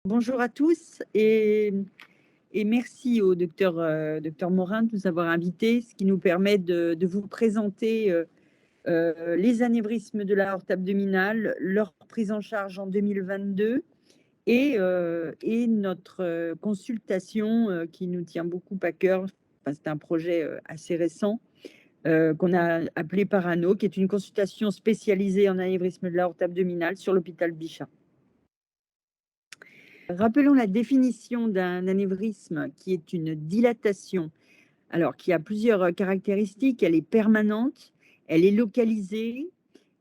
Bonjour à tous et merci au docteur Morin de nous avoir invités, ce qui nous permet de vous présenter les anévrismes de l'aorte abdominale, leur prise en charge en 2022 et notre consultation qui nous tient beaucoup à cœur. Enfin, c'est un projet assez récent qu'on a appelé Parano, qui est une consultation spécialisée en anévrisme de l'aorte abdominale sur l'hôpital Bichat. Rappelons la définition d'un anévrisme qui est une dilatation, alors qui a plusieurs caractéristiques. Elle est permanente, elle est localisée,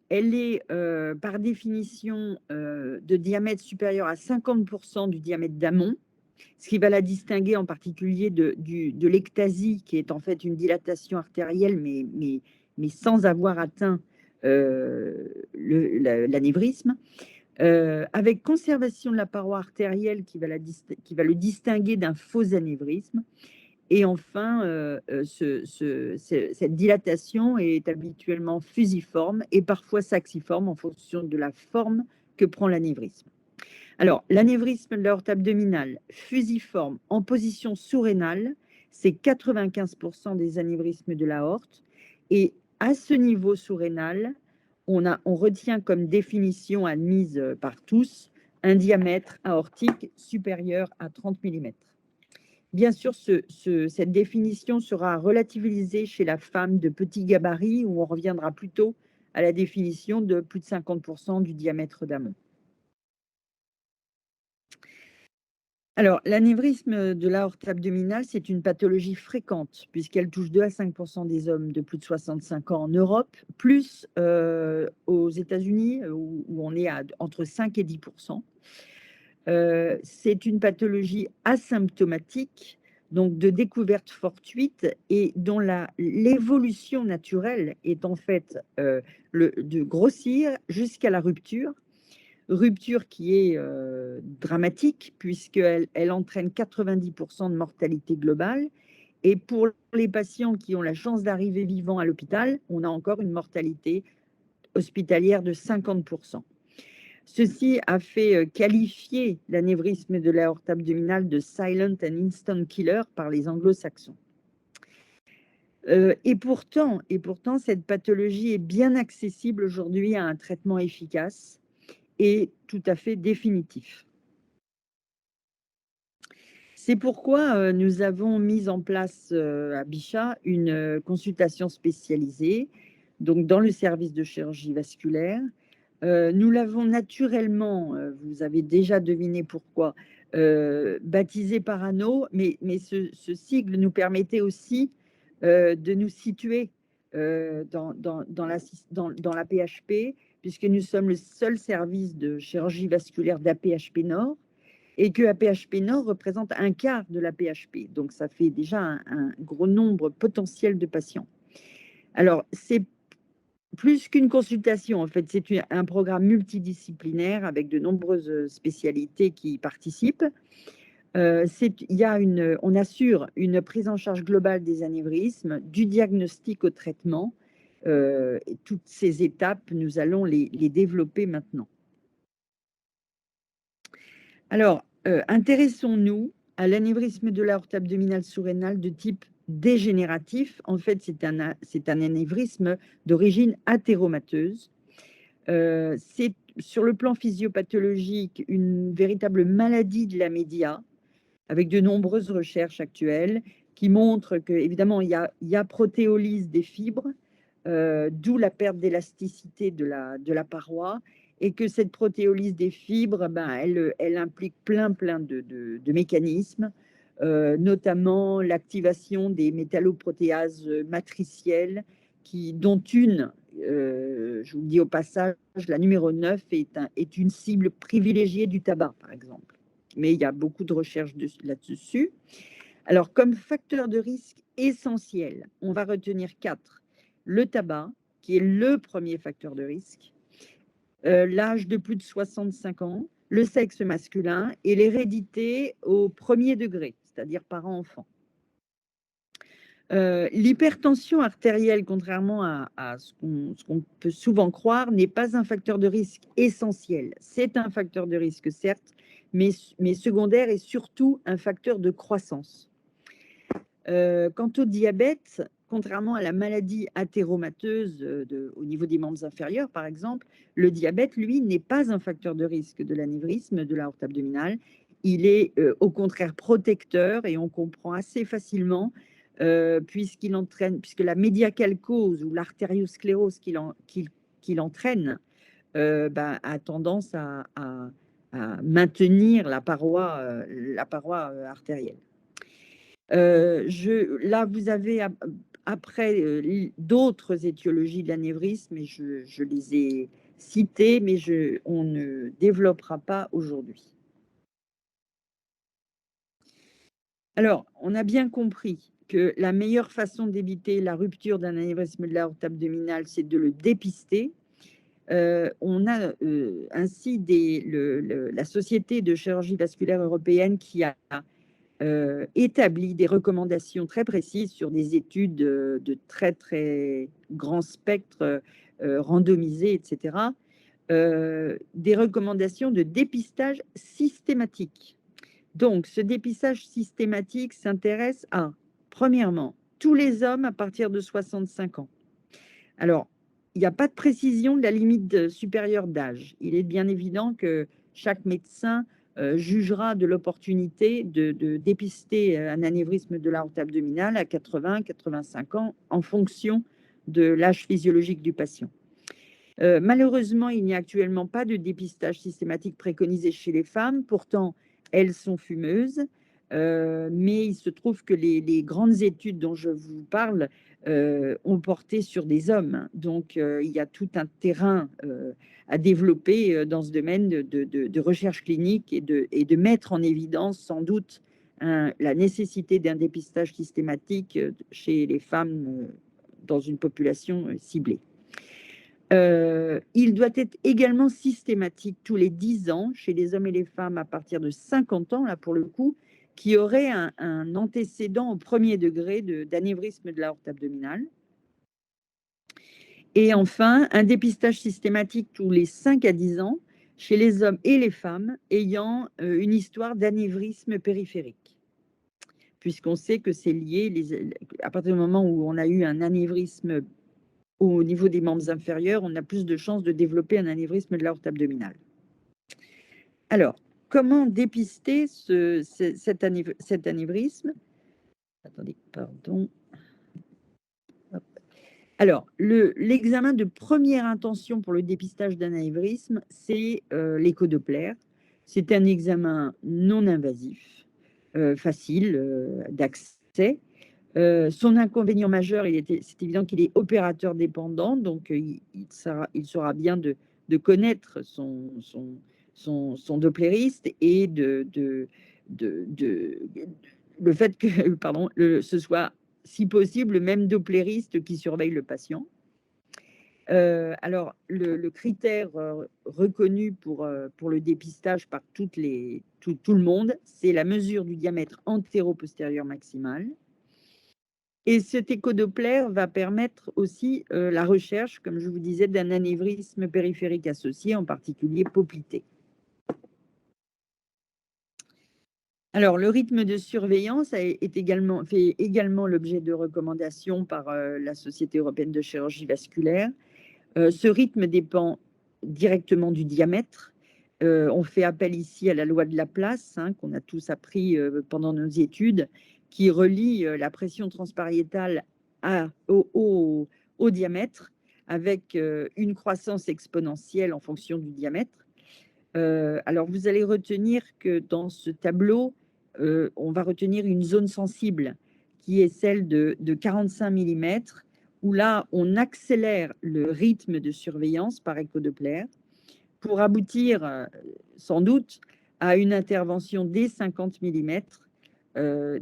elle est par définition de diamètre supérieur à 50% du diamètre d'amont, ce qui va la distinguer en particulier de l'ectasie, qui est en fait une dilatation artérielle, mais sans avoir atteint l'anévrisme. Avec conservation de la paroi artérielle qui va le distinguer d'un faux anévrisme. Et enfin, cette dilatation est habituellement fusiforme et parfois saxiforme en fonction de la forme que prend l'anévrisme. Alors, l'anévrisme de l'aorte abdominale fusiforme en position sous-rénale, c'est 95% des anévrismes de l'aorte. Et à ce niveau sous-rénal, on retient comme définition admise par tous un diamètre aortique supérieur à 30 mm. Bien sûr, cette définition sera relativisée chez la femme de petit gabarit, où on reviendra plutôt à la définition de plus de 50% du diamètre d'amont. Alors, l'anévrisme de l'aorte abdominale, c'est une pathologie fréquente, puisqu'elle touche 2 à 5% des hommes de plus de 65 ans en Europe, plus aux États-Unis, où on est entre 5 et 10%. C'est une pathologie asymptomatique, donc de découverte fortuite, et dont l'évolution naturelle est en fait de grossir jusqu'à la rupture qui est dramatique, puisqu'elle entraîne 90% de mortalité globale. Et pour les patients qui ont la chance d'arriver vivants à l'hôpital, on a encore une mortalité hospitalière de 50%. Ceci a fait qualifier l'anévrisme de l'aorte abdominale de silent and instant killer par les anglo-saxons. Et pourtant, cette pathologie est bien accessible aujourd'hui à un traitement efficace et tout à fait définitif. C'est pourquoi nous avons mis en place à Bichat une consultation spécialisée, donc dans le service de chirurgie vasculaire. Nous l'avons naturellement, vous avez déjà deviné pourquoi, baptisé Parano, mais ce sigle nous permettait aussi de nous situer dans la PHP, puisque nous sommes le seul service de chirurgie vasculaire d'AP-HP Nord, et que AP-HP Nord représente un quart de la PHP. Donc, ça fait déjà un gros nombre potentiel de patients. Alors, c'est plus qu'une consultation, en fait, c'est un programme multidisciplinaire avec de nombreuses spécialités qui y participent. On assure une prise en charge globale des anévrismes, du diagnostic au traitement. Et toutes ces étapes, nous allons les développer maintenant. Alors, intéressons-nous à l'anévrisme de l'aorte abdominale sous-rénale de type dégénératif. En fait, c'est un anévrisme d'origine athéromateuse. C'est sur le plan physiopathologique une véritable maladie de la média, avec de nombreuses recherches actuelles qui montrent que, évidemment, il y a protéolyse des fibres, d'où la perte d'élasticité de la paroi, et que cette protéolyse des fibres, elle implique plein de mécanismes, notamment l'activation des métalloprotéases matricielles, dont une, je vous le dis au passage, la numéro 9 est une cible privilégiée du tabac, par exemple. Mais il y a beaucoup de recherches là-dessus. Alors, comme facteur de risque essentiel, on va retenir 4. Le tabac, qui est le premier facteur de risque, l'âge de plus de 65 ans, le sexe masculin et l'hérédité au premier degré, c'est-à-dire parents-enfants. L'hypertension artérielle, contrairement à ce qu'on peut souvent croire, n'est pas un facteur de risque essentiel. C'est un facteur de risque, certes, mais secondaire et surtout un facteur de croissance. Quant au diabète, contrairement à la maladie athéromateuse au niveau des membres inférieurs, par exemple, le diabète, lui, n'est pas un facteur de risque de l'anévrisme de l'aorte abdominale. Il est au contraire protecteur et on comprend assez facilement puisque la médiacalcose ou l'artériosclérose qu'il entraîne a tendance à maintenir la paroi artérielle. Là, vous avez après d'autres étiologies de l'anévrisme, et je les ai citées, mais on ne développera pas aujourd'hui. Alors, on a bien compris que la meilleure façon d'éviter la rupture d'un anévrisme de l'aorte abdominale, c'est de le dépister. On a ainsi la Société de chirurgie vasculaire européenne qui a établi des recommandations très précises sur des études de très, très grand spectre, randomisées, etc. Des recommandations de dépistage systématique. Donc, ce dépistage systématique s'intéresse à, premièrement, tous les hommes à partir de 65 ans. Alors, il n'y a pas de précision de la limite supérieure d'âge. Il est bien évident que chaque médecin jugera de l'opportunité de dépister un anévrisme de l'aorte abdominale à 80, 85 ans en fonction de l'âge physiologique du patient. Malheureusement, il n'y a actuellement pas de dépistage systématique préconisé chez les femmes. Pourtant, elles sont fumeuses. Mais il se trouve que les grandes études dont je vous parle ont porté sur des hommes. Donc, il y a tout un terrain à développer dans ce domaine de recherche clinique et de mettre en évidence sans doute la nécessité d'un dépistage systématique chez les femmes dans une population ciblée. Il doit être également systématique tous les 10 ans chez les hommes et les femmes à partir de 50 ans, là pour le coup, qui auraient un antécédent au premier degré d'anévrisme de l'aorte abdominale. Et enfin, un dépistage systématique tous les 5 à 10 ans chez les hommes et les femmes ayant une histoire d'anévrisme périphérique. Puisqu'on sait que c'est lié, à partir du moment où on a eu un anévrisme au niveau des membres inférieurs, on a plus de chances de développer un anévrisme de l'aorte abdominale. Alors, comment dépister cet anévrisme? Attendez, pardon. Hop. Alors, l'examen de première intention pour le dépistage d'un anévrisme, c'est l'échodoplaire. C'est un examen non invasif, facile d'accès. Son inconvénient majeur, c'est évident qu'il est opérateur dépendant, donc il sera bien de connaître son dopplériste et le fait que pardon, ce soit, si possible, le même dopplériste qui surveille le patient. Alors, le critère reconnu pour le dépistage par tout le monde, c'est la mesure du diamètre antéro-postérieur maximal. Et cet échodoplaire va permettre aussi la recherche, comme je vous disais, d'un anévrisme périphérique associé, en particulier poplité. Alors, le rythme de surveillance fait également l'objet de recommandations par la Société européenne de chirurgie vasculaire. Ce rythme dépend directement du diamètre. On fait appel ici à la loi de Laplace, qu'on a tous appris pendant nos études, qui relie la pression transpariétale au diamètre, avec une croissance exponentielle en fonction du diamètre. Alors, vous allez retenir que dans ce tableau, on va retenir une zone sensible qui est celle de 45 mm, où là, on accélère le rythme de surveillance par échodoplaire pour aboutir sans doute à une intervention dès 50 mm. Un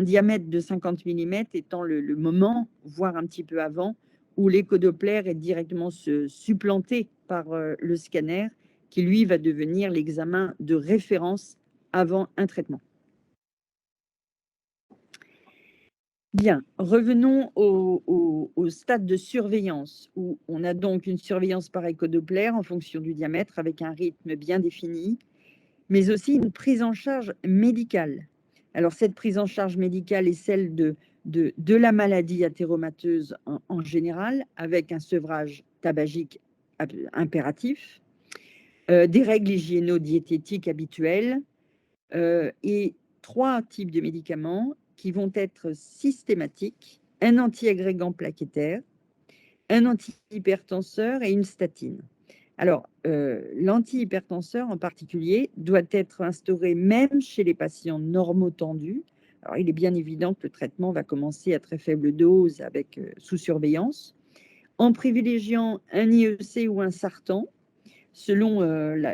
diamètre de 50 mm étant le moment, voire un petit peu avant, où l'échodoplaire est directement supplanté par le scanner, qui lui va devenir l'examen de référence avant un traitement. Bien, revenons au stade de surveillance, où on a donc une surveillance par échodoppler en fonction du diamètre, avec un rythme bien défini, mais aussi une prise en charge médicale. Alors, cette prise en charge médicale est celle de la maladie athéromateuse en général, avec un sevrage tabagique impératif, des règles hygiéno-diététiques habituelles, et 3 types de médicaments qui vont être systématiques: un antiagrégant plaquettaire, un antihypertenseur et une statine. Alors, l'antihypertenseur en particulier doit être instauré même chez les patients normotendus. Alors, il est bien évident que le traitement va commencer à très faible dose avec, sous surveillance, en privilégiant un IEC ou un sartan, selon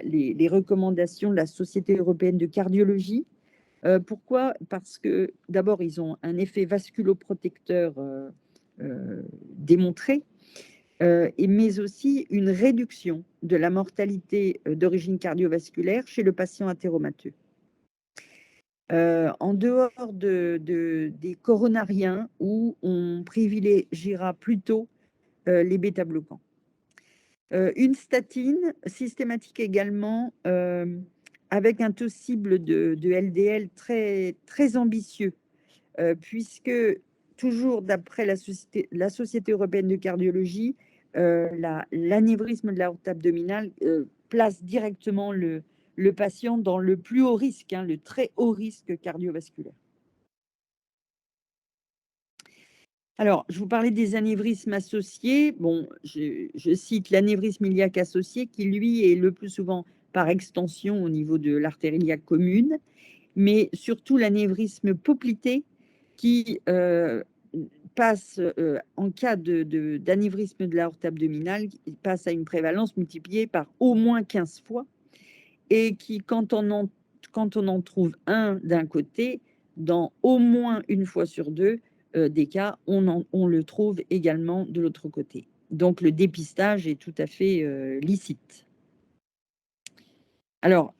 les recommandations de la Société européenne de cardiologie. Pourquoi? Parce que d'abord, ils ont un effet vasculoprotecteur démontré, mais aussi une réduction de la mortalité d'origine cardiovasculaire chez le patient athéromateux. En dehors des coronariens, où on privilégiera plutôt les bêta-bloquants. Une statine systématique également, avec un taux cible de LDL très, très ambitieux, puisque toujours d'après la Société européenne de cardiologie, l'anévrisme de l'aorte abdominale place directement le patient dans le plus haut risque, hein, le très haut risque cardiovasculaire. Alors, je vous parlais des anévrismes associés. Bon, je cite l'anévrisme iliaque associé, qui, lui, est le plus souvent par extension au niveau de l'artère iliaque commune, mais surtout l'anévrisme poplité, qui passe, en cas d'anévrisme de l'aorte abdominale, il passe à une prévalence multipliée par au moins 15 fois, et qui, quand on en trouve un d'un côté, dans au moins une fois sur deux des cas, on le trouve également de l'autre côté. Donc, le dépistage est tout à fait licite. Alors,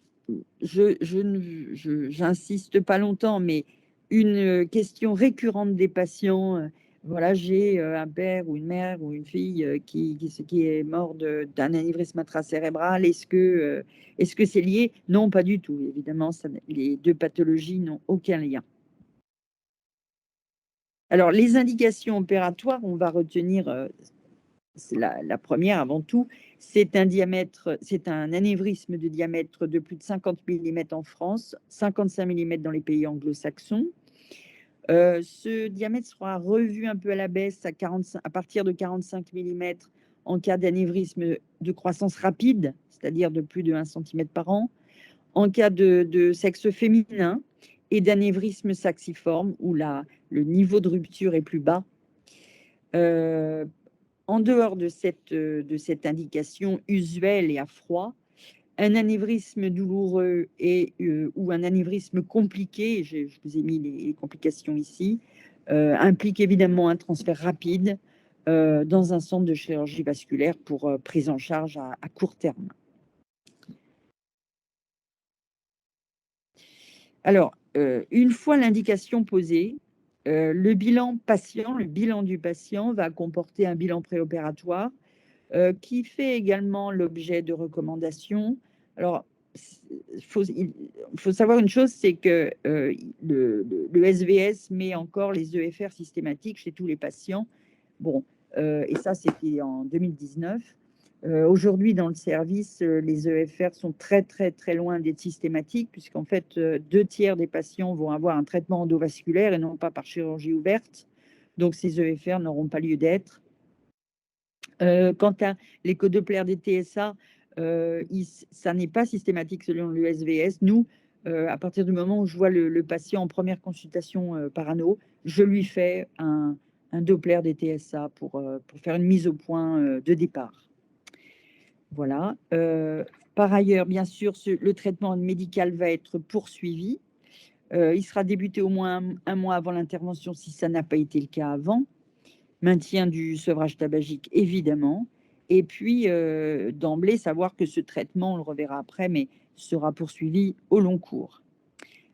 j'insiste pas longtemps, mais une question récurrente des patients, voilà, j'ai un père ou une mère ou une fille qui est mort d'un anévrisme intracérébral. Est-ce que c'est lié? Non, pas du tout. Évidemment, les deux pathologies n'ont aucun lien. Alors, les indications opératoires, on va retenir c'est la première avant tout, c'est un anévrisme de diamètre de plus de 50 millimètres en France, 55 millimètres dans les pays anglo-saxons. Ce diamètre sera revu un peu à la baisse à partir de 45 millimètres en cas d'anévrisme de croissance rapide, c'est-à-dire de plus de 1 cm par an, en cas de sexe féminin, et d'anévrisme saxiforme, où le niveau de rupture est plus bas. En dehors de cette indication usuelle et à froid, un anévrisme douloureux ou un anévrisme compliqué, je vous ai mis les complications ici, implique évidemment un transfert rapide dans un centre de chirurgie vasculaire pour prise en charge à court terme. Alors, une fois l'indication posée, le bilan du patient va comporter un bilan préopératoire qui fait également l'objet de recommandations. Alors, il faut savoir une chose, c'est que le SVS met encore les EFR systématiques chez tous les patients. Bon, et ça, c'était en 2019. Aujourd'hui, dans le service, les EFR sont très, très, très loin d'être systématiques, puisqu'en fait, 2/3 des patients vont avoir un traitement endovasculaire et non pas par chirurgie ouverte. Donc, ces EFR n'auront pas lieu d'être. Quant à l'échodoppler des TSA, ça n'est pas systématique selon le SVS. Nous, à partir du moment où je vois le patient en première consultation par anneau, je lui fais un Doppler des TSA pour faire une mise au point de départ. Voilà. Par ailleurs, bien sûr, le traitement médical va être poursuivi. Il sera débuté au moins un mois avant l'intervention si ça n'a pas été le cas avant. Maintien du sevrage tabagique, évidemment. Et puis, d'emblée, savoir que ce traitement, on le reverra après, mais sera poursuivi au long cours.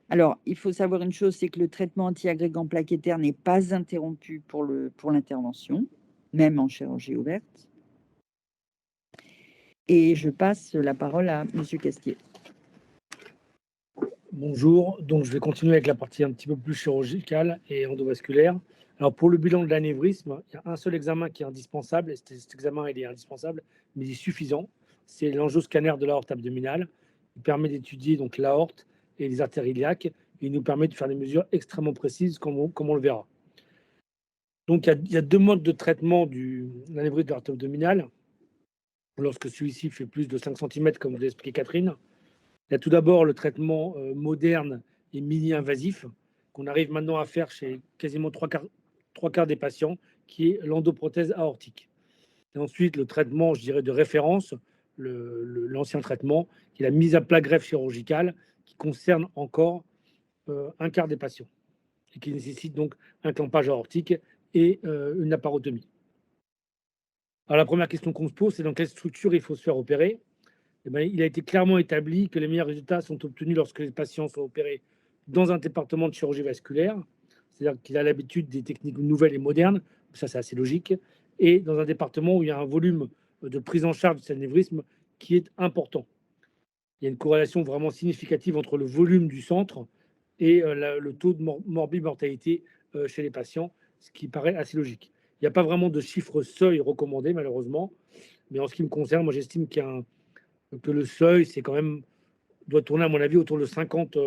Alors, il faut savoir une chose, c'est que le traitement anti-agrégant plaquettaire n'est pas interrompu pour l'intervention, même en chirurgie ouverte. Et je passe la parole à M. Castier. Bonjour, donc je vais continuer avec la partie un petit peu plus chirurgicale et endovasculaire. Alors pour le bilan de l'anévrisme, il y a un seul examen qui est indispensable, et cet examen il est indispensable, mais il est suffisant. C'est l'angioscanner de l'aorte abdominale. Il permet d'étudier donc l'aorte et les artères iliaques, et il nous permet de faire des mesures extrêmement précises comme on le verra. Donc il y a deux modes de traitement de l'anévrisme de l'aorte abdominale. Lorsque celui-ci fait plus de 5 cm, comme vous l'a expliqué Catherine. Il y a tout d'abord le traitement moderne et mini-invasif qu'on arrive maintenant à faire chez quasiment trois quarts des patients, qui est l'endoprothèse aortique. Et ensuite, le traitement, je dirais, de référence, l'ancien traitement, qui est la mise à plat greffe chirurgicale, qui concerne encore un quart des patients et qui nécessite donc un clampage aortique et une laparotomie. Alors, la première question qu'on se pose, c'est dans quelle structure il faut se faire opérer. Eh bien, il a été clairement établi que les meilleurs résultats sont obtenus lorsque les patients sont opérés dans un département de chirurgie vasculaire, c'est-à-dire qu'il a l'habitude des techniques nouvelles et modernes, ça c'est assez logique, et dans un département où il y a un volume de prise en charge de cet anévrisme qui est important. Il y a une corrélation vraiment significative entre le volume du centre et le taux de morbimortalité chez les patients, ce qui paraît assez logique. Il n'y a pas vraiment de chiffre seuil recommandé, malheureusement, mais en ce qui me concerne, moi j'estime que le seuil, c'est quand même, doit tourner, à mon avis, autour de 50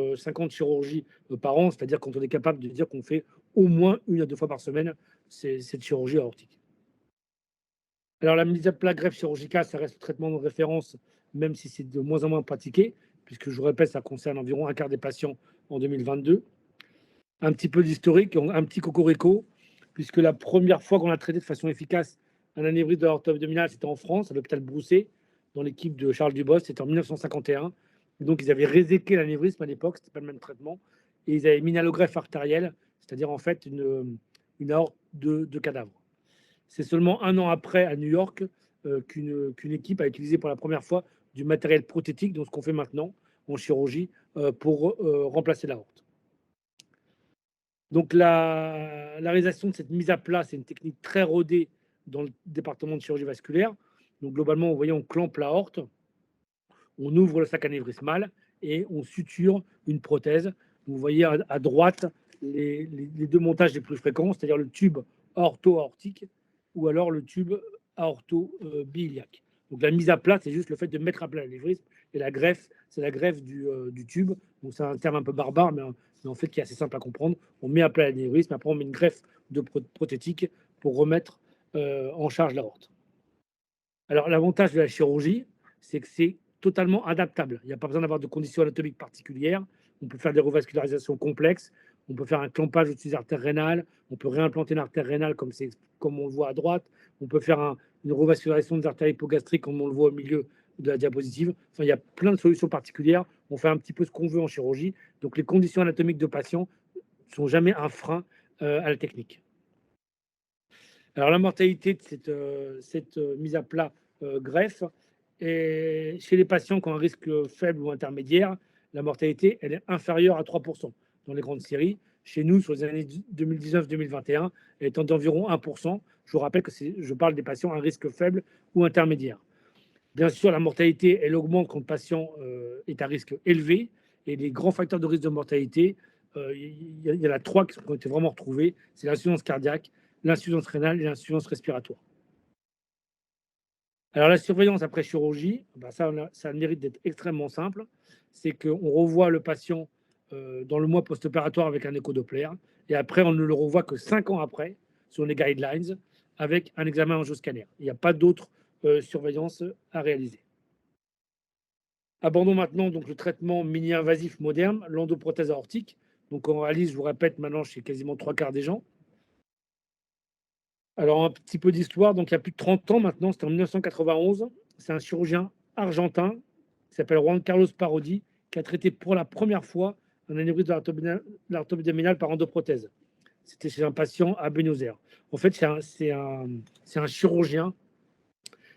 chirurgies par an, c'est-à-dire quand on est capable de dire qu'on fait au moins 1 à 2 fois par semaine cette chirurgie aortique. Alors, la mise à plat greffe chirurgicale, ça reste le traitement de référence, même si c'est de moins en moins pratiqué, puisque je vous répète, ça concerne environ un quart des patients en 2022. Un petit peu d'historique, un petit cocorico, puisque la première fois qu'on a traité de façon efficace un anévrisme de l'aorte abdominale, c'était en France, à l'hôpital Broussais, dans l'équipe de Charles Dubos, c'était en 1951. Et donc, ils avaient réséqué l'anévrisme à l'époque, ce n'était pas le même traitement, et ils avaient mis une allogreffe artérielle, c'est-à-dire en fait une aorte de cadavre. C'est seulement 1 an après, à New York, qu'une équipe a utilisé pour la première fois du matériel prothétique, donc ce qu'on fait maintenant en chirurgie, pour remplacer l'aorte. Donc, la réalisation de cette mise à plat, c'est une technique très rodée dans le département de chirurgie vasculaire. Donc, globalement, vous voyez, on clampe l'aorte, on ouvre le sac anévrismal et on suture une prothèse. Vous voyez à droite les deux montages les plus fréquents, c'est-à-dire le tube aorto-aortique ou alors le tube aorto-biliaque. Donc, la mise à plat, c'est juste le fait de mettre à plat l'anévrisme, et la greffe, c'est la greffe du tube. Donc, c'est un terme un peu barbare, mais en fait qui est assez simple à comprendre. On met à plat l'anévrisme, après on met une greffe de prothétique pour remettre en charge l'aorte. Alors, l'avantage de la chirurgie, c'est que c'est totalement adaptable. Il n'y a pas besoin d'avoir de conditions anatomiques particulières. On peut faire des revascularisations complexes. On peut faire un clampage au-dessus des artères rénales. On peut réimplanter une artère rénale comme on le voit à droite. On peut faire une revascularisation des artères hypogastriques comme on le voit au milieu de la diapositive. Enfin, il y a plein de solutions particulières. On fait un petit peu ce qu'on veut en chirurgie. Donc, les conditions anatomiques de patients ne sont jamais un frein à la technique. Alors, la mortalité de cette mise à plat greffe, et chez les patients qui ont un risque faible ou intermédiaire, la mortalité elle est inférieure à 3% dans les grandes séries. Chez nous, sur les années 2019-2021, elle est d'environ 1%. Je vous rappelle que je parle des patients à un risque faible ou intermédiaire. Bien sûr, la mortalité, elle augmente quand le patient est à risque élevé. Et les grands facteurs de risque de mortalité, il y en a 3 qui ont été vraiment retrouvés. C'est l'insuffisance cardiaque, l'insuffisance rénale et l'insuffisance respiratoire. Alors, la surveillance après chirurgie, ça a le mérite d'être extrêmement simple. C'est qu'on revoit le patient dans le mois post-opératoire avec un écho-Doppler. Et après, on ne le revoit que 5 ans après, sur les guidelines, avec un examen angioscanner. Il n'y a pas d'autre surveillance à réaliser. Abordons maintenant donc, le traitement mini-invasif moderne, l'endoprothèse aortique. Donc, on réalise, je vous répète, maintenant chez quasiment 3 quarts des gens. Alors, un petit peu d'histoire. Donc, il y a plus de 30 ans maintenant, c'était en 1991. C'est un chirurgien argentin qui s'appelle Juan Carlos Parodi qui a traité pour la première fois un anévrisme de l'aorte abdominale par endoprothèse. C'était chez un patient à Buenos Aires. En fait, c'est un chirurgien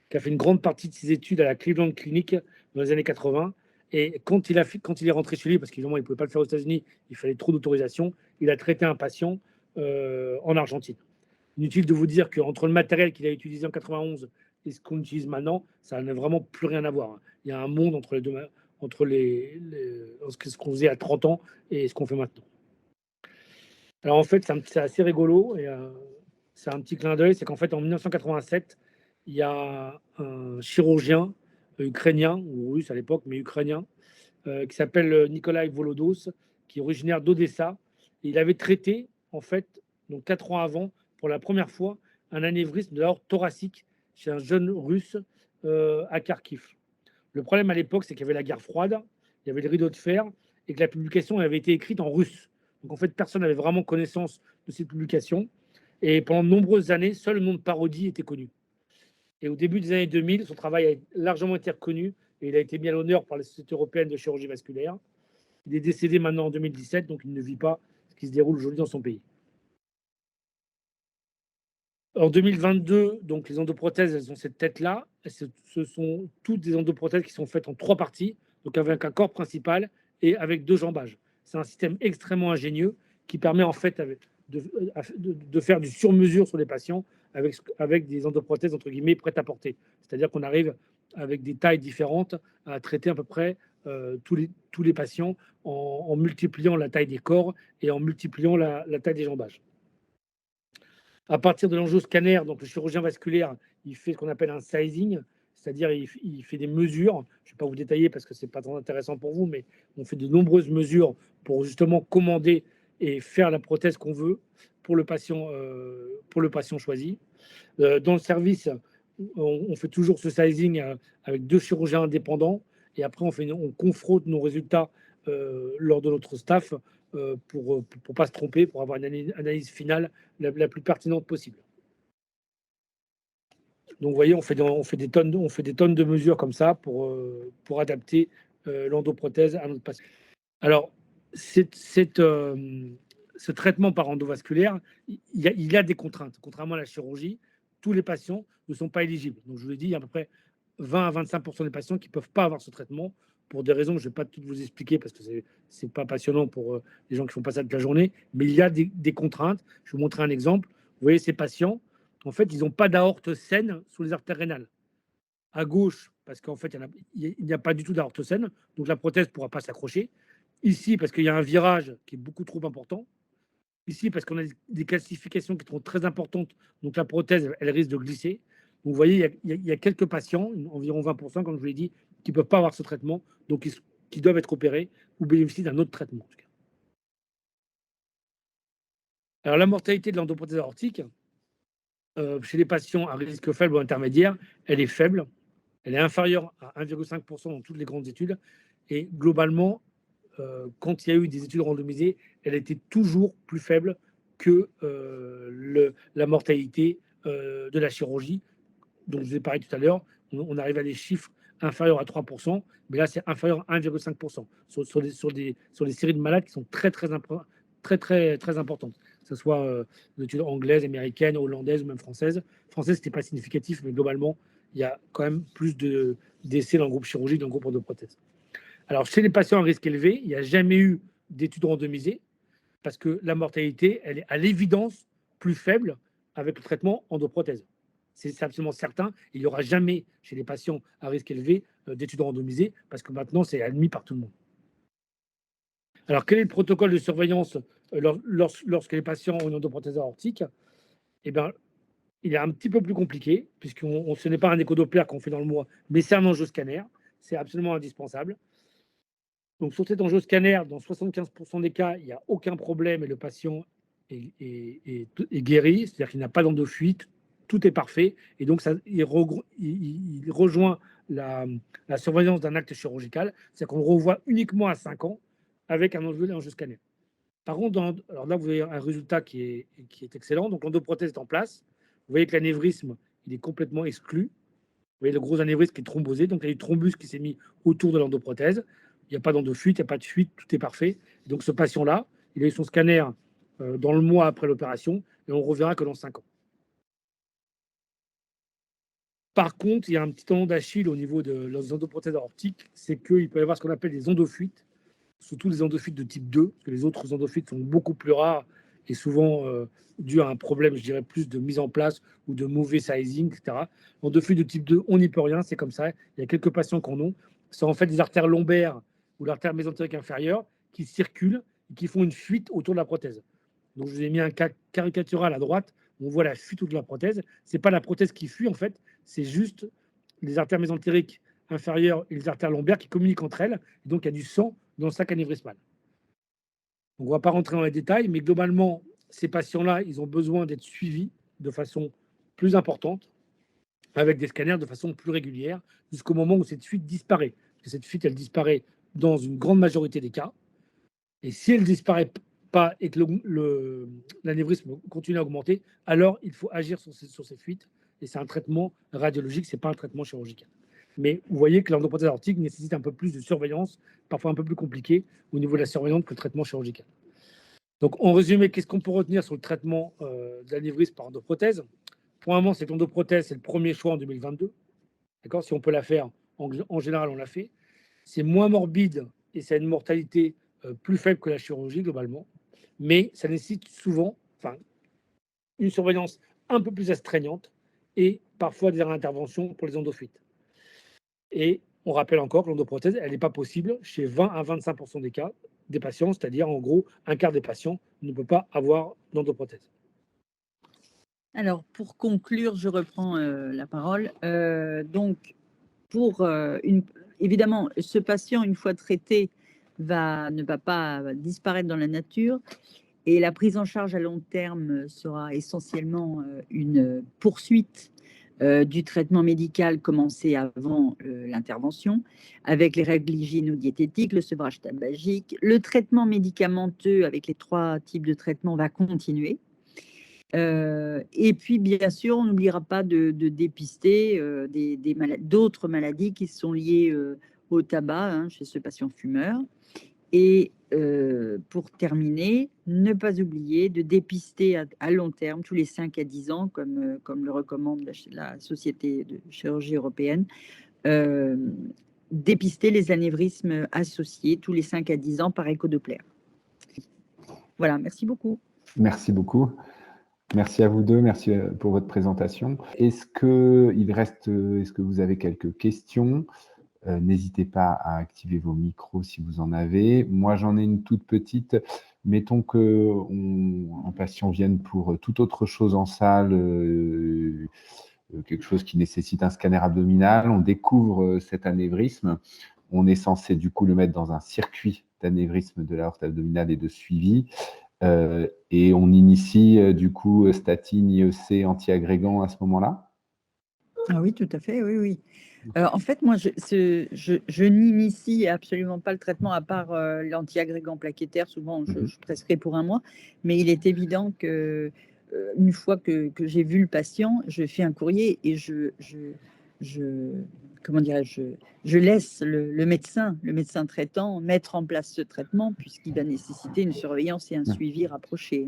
qui a fait une grande partie de ses études à la Cleveland Clinic dans les années 80. Et quand il est rentré chez lui, parce qu'évidemment, il ne pouvait pas le faire aux États-Unis, il fallait trop d'autorisation, il a traité un patient en Argentine. Inutile de vous dire qu'entre le matériel qu'il a utilisé en 91 et ce qu'on utilise maintenant, ça n'a vraiment plus rien à voir. Il y a un monde entre les deux, entre ce qu'on faisait à 30 ans et ce qu'on fait maintenant. Alors en fait, c'est assez rigolo et c'est un petit clin d'œil, c'est qu'en fait en 1987, il y a un chirurgien ukrainien, ou russe à l'époque, mais ukrainien, qui s'appelle Nikolai Volodos, qui est originaire d'Odessa. Et il avait traité, en fait, donc 4 ans avant, pour la première fois, un anévrisme de l'aorte thoracique chez un jeune russe à Kharkiv. Le problème à l'époque, c'est qu'il y avait la guerre froide, il y avait le rideau de fer, et que la publication avait été écrite en russe. Donc en fait, personne n'avait vraiment connaissance de cette publication. Et pendant de nombreuses années, seul le nom de Parodie était connu. Et au début des années 2000, son travail a largement été reconnu et il a été mis à l'honneur par la Société européenne de chirurgie vasculaire. Il est décédé maintenant en 2017, donc il ne vit pas ce qui se déroule aujourd'hui dans son pays. En 2022, donc les endoprothèses, elles ont cette tête-là. Ce sont toutes des endoprothèses qui sont faites en 3 parties, donc avec un corps principal et avec 2 jambages. C'est un système extrêmement ingénieux qui permet en fait de faire du sur-mesure sur les patients avec des endoprothèses entre guillemets prêtes à porter. C'est-à-dire qu'on arrive avec des tailles différentes à traiter à peu près tous les patients en multipliant la taille des corps et en multipliant la taille des jambages. À partir de l'angioscanner, donc le chirurgien vasculaire, il fait ce qu'on appelle un sizing, c'est-à-dire il fait des mesures. Je ne vais pas vous détailler parce que ce n'est pas très intéressant pour vous, mais on fait de nombreuses mesures pour justement commander et faire la prothèse qu'on veut pour le patient choisi. Dans le service, on fait toujours ce sizing avec 2 chirurgiens indépendants et après on confronte nos résultats lors de notre staff pour ne pas se tromper, pour avoir une analyse finale la plus pertinente possible. Donc vous voyez, on fait des tonnes de mesures comme ça pour adapter l'endoprothèse à notre patient. Alors, ce traitement par endovasculaire, il y a des contraintes. Contrairement à la chirurgie, tous les patients ne sont pas éligibles. Donc, je vous l'ai dit, il y a à peu près 20 à 25% des patients qui ne peuvent pas avoir ce traitement pour des raisons que je ne vais pas toutes vous expliquer parce que ce n'est pas passionnant pour les gens qui font pas ça toute la journée. Mais il y a des contraintes. Je vais vous montrer un exemple. Vous voyez, ces patients, en fait, ils n'ont pas d'aorte saine sous les artères rénales. À gauche, parce qu'en fait, il n'y a pas du tout d'aorte saine, donc la prothèse ne pourra pas s'accrocher. Ici, parce qu'il y a un virage qui est beaucoup trop important. Ici, parce qu'on a des calcifications qui sont très importantes, donc la prothèse, elle risque de glisser. Donc, vous voyez, il y a quelques patients, environ 20%, comme je vous l'ai dit, qui ne peuvent pas avoir ce traitement, donc qui doivent être opérés ou bénéficier d'un autre traitement. Alors, la mortalité de l'endoprothèse aortique, chez les patients à risque faible ou intermédiaire, elle est faible. Elle est inférieure à 1,5% dans toutes les grandes études. Et globalement, quand il y a eu des études randomisées, elle était toujours plus faible que la mortalité de la chirurgie. Donc, je vous ai parlé tout à l'heure, on arrive à des chiffres inférieurs à 3%, mais là, c'est inférieur à 1,5% sur des séries de malades qui sont très importantes, que ce soit des études anglaises, américaines, hollandaises ou même françaises. Françaises, ce n'était pas significatif, mais globalement, il y a quand même plus d'essais dans le groupe chirurgie, dans le groupe endoprothèse. Alors, chez les patients à risque élevé, il n'y a jamais eu d'études randomisées parce que la mortalité, elle est à l'évidence plus faible avec le traitement endoprothèse. C'est absolument certain. Il n'y aura jamais chez les patients à risque élevé d'études randomisées parce que maintenant, c'est admis par tout le monde. Alors, quel est le protocole de surveillance lorsque les patients ont une endoprothèse aortique? Eh bien, il est un petit peu plus compliqué puisque ce n'est pas un écho-doppler qu'on fait dans le mois, mais c'est un angioscanner. C'est absolument indispensable. Donc, sur cet angioscanner, dans 75% des cas, il n'y a aucun problème et le patient est guéri, c'est-à-dire qu'il n'a pas d'endofuite, tout est parfait. Et donc, il rejoint la surveillance d'un acte chirurgical, c'est-à-dire qu'on le revoit uniquement à 5 ans avec un angioscanner. Par contre, alors là, vous avez un résultat qui est excellent. Donc, l'endoprothèse est en place. Vous voyez que l'anévrisme, il est complètement exclu. Vous voyez le gros anévrisme qui est thrombosé. Donc, il y a eu thrombus qui s'est mis autour de l'endoprothèse. Il n'y a pas d'endofuite, il n'y a pas de fuite, tout est parfait. Et donc, ce patient-là, il a eu son scanner dans le mois après l'opération et on ne reverra que dans 5 ans. Par contre, il y a un petit tendon d'Achille au niveau de leurs endoprothèses aortiques, c'est qu'il peut y avoir ce qu'on appelle des endofuites, surtout les endofuites de type 2, parce que les autres endofuites sont beaucoup plus rares et souvent dû à un problème, je dirais, plus de mise en place ou de mauvais sizing, etc. Endofuite de type 2, on n'y peut rien, c'est comme ça. Il y a quelques patients qui en ont. C'est en fait des artères lombaires ou l'artère mésentérique inférieure qui circulent et qui font une fuite autour de la prothèse. Donc, je vous ai mis un cas caricatural à droite. On voit la fuite autour de la prothèse. Ce n'est pas la prothèse qui fuit, en fait. C'est juste les artères mésentériques inférieures et les artères lombaires qui communiquent entre elles. Et donc, il y a du sang dans le sac anévrismal. Donc, on ne va pas rentrer dans les détails, mais globalement, ces patients-là, ils ont besoin d'être suivis de façon plus importante, avec des scanners de façon plus régulière, jusqu'au moment où cette fuite disparaît. Parce que cette fuite, elle disparaît dans une grande majorité des cas. Et si elle ne disparaît pas et que l'anévrisme continue à augmenter, alors il faut agir sur ces fuites. Et c'est un traitement radiologique, ce n'est pas un traitement chirurgical. Mais vous voyez que l'endoprothèse aortique nécessite un peu plus de surveillance, parfois un peu plus compliqué au niveau de la surveillance que le traitement chirurgical. Donc, en résumé, qu'est-ce qu'on peut retenir sur le traitement de l'anévrisme par endoprothèse? Pour un moment, cette endoprothèse, c'est le premier choix en 2022. D'accord? Si on peut la faire, en général, on la fait. C'est moins morbide et ça a une mortalité plus faible que la chirurgie, globalement. Mais ça nécessite souvent une surveillance un peu plus astreignante et parfois des interventions pour les endofuites. Et on rappelle encore que l'endoprothèse, elle n'est pas possible chez 20 à 25% des cas des patients, c'est-à-dire en gros un quart des patients ne peut pas avoir d'endoprothèse. Alors, pour conclure, je reprends la parole. Donc, évidemment, ce patient, une fois traité, ne va pas disparaître dans la nature. Et la prise en charge à long terme sera essentiellement une poursuite du traitement médical commencé avant l'intervention, avec les règles hygiéno-diététiques, le sevrage tabagique. Le traitement médicamenteux avec les 3 types de traitements va continuer. Et puis, bien sûr, on n'oubliera pas de dépister d'autres maladies qui sont liées au tabac chez ce patient fumeur. Et pour terminer, ne pas oublier de dépister à long terme, tous les 5 à 10 ans, comme le recommande la Société de chirurgie européenne, dépister les anévrismes associés tous les 5 à 10 ans par échodoppler. Voilà, merci beaucoup. Merci beaucoup. Merci à vous deux, merci pour votre présentation. Est-ce que vous avez quelques questions? N'hésitez pas à activer vos micros si vous en avez. Moi, j'en ai une toute petite. Mettons qu'un patient vienne pour toute autre chose en salle, quelque chose qui nécessite un scanner abdominal. On découvre cet anévrisme. On est censé du coup le mettre dans un circuit d'anévrisme de l'aorte abdominale et de suivi. Et on initie du coup statine, IEC, antiagrégant à ce moment-là? Ah oui, tout à fait, oui, oui. En fait, moi, je n'initie absolument pas le traitement à part l'antiagrégant plaquettaire. Souvent, je prescris pour 1 mois. Mais il est évident que une fois que j'ai vu le patient, je fais un courrier et comment dirais-je, je laisse le médecin traitant mettre en place ce traitement puisqu'il va nécessiter une surveillance et un suivi rapproché.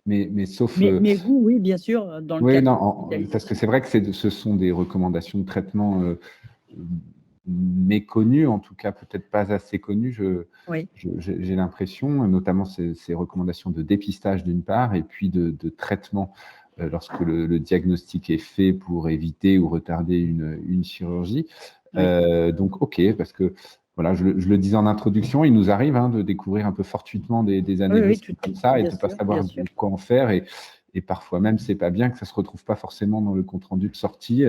Mais sauf. Mais vous, oui, bien sûr, dans le cadre. Non, parce que c'est vrai que ce sont des recommandations de traitement méconnues, en tout cas peut-être pas assez connues. J'ai l'impression, notamment ces recommandations de dépistage d'une part, et puis de traitement lorsque le diagnostic est fait pour éviter ou retarder une chirurgie. Donc, ok, parce que voilà, je le disais en introduction, il nous arrive de découvrir un peu fortuitement des anévrismes comme ça et de ne pas savoir quoi en faire. Et parfois même, c'est pas bien que ça se retrouve pas forcément dans le compte-rendu de sortie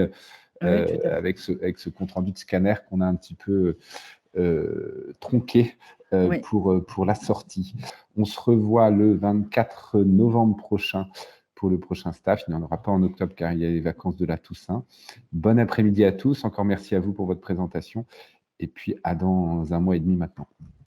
avec ce compte-rendu de scanner qu'on a un petit peu tronqué pour la sortie. On se revoit le 24 novembre prochain pour le prochain staff. Il n'y en aura pas en octobre car il y a les vacances de la Toussaint. Bon après-midi à tous. Encore merci à vous pour votre présentation. Et puis à dans 1 mois et demi maintenant.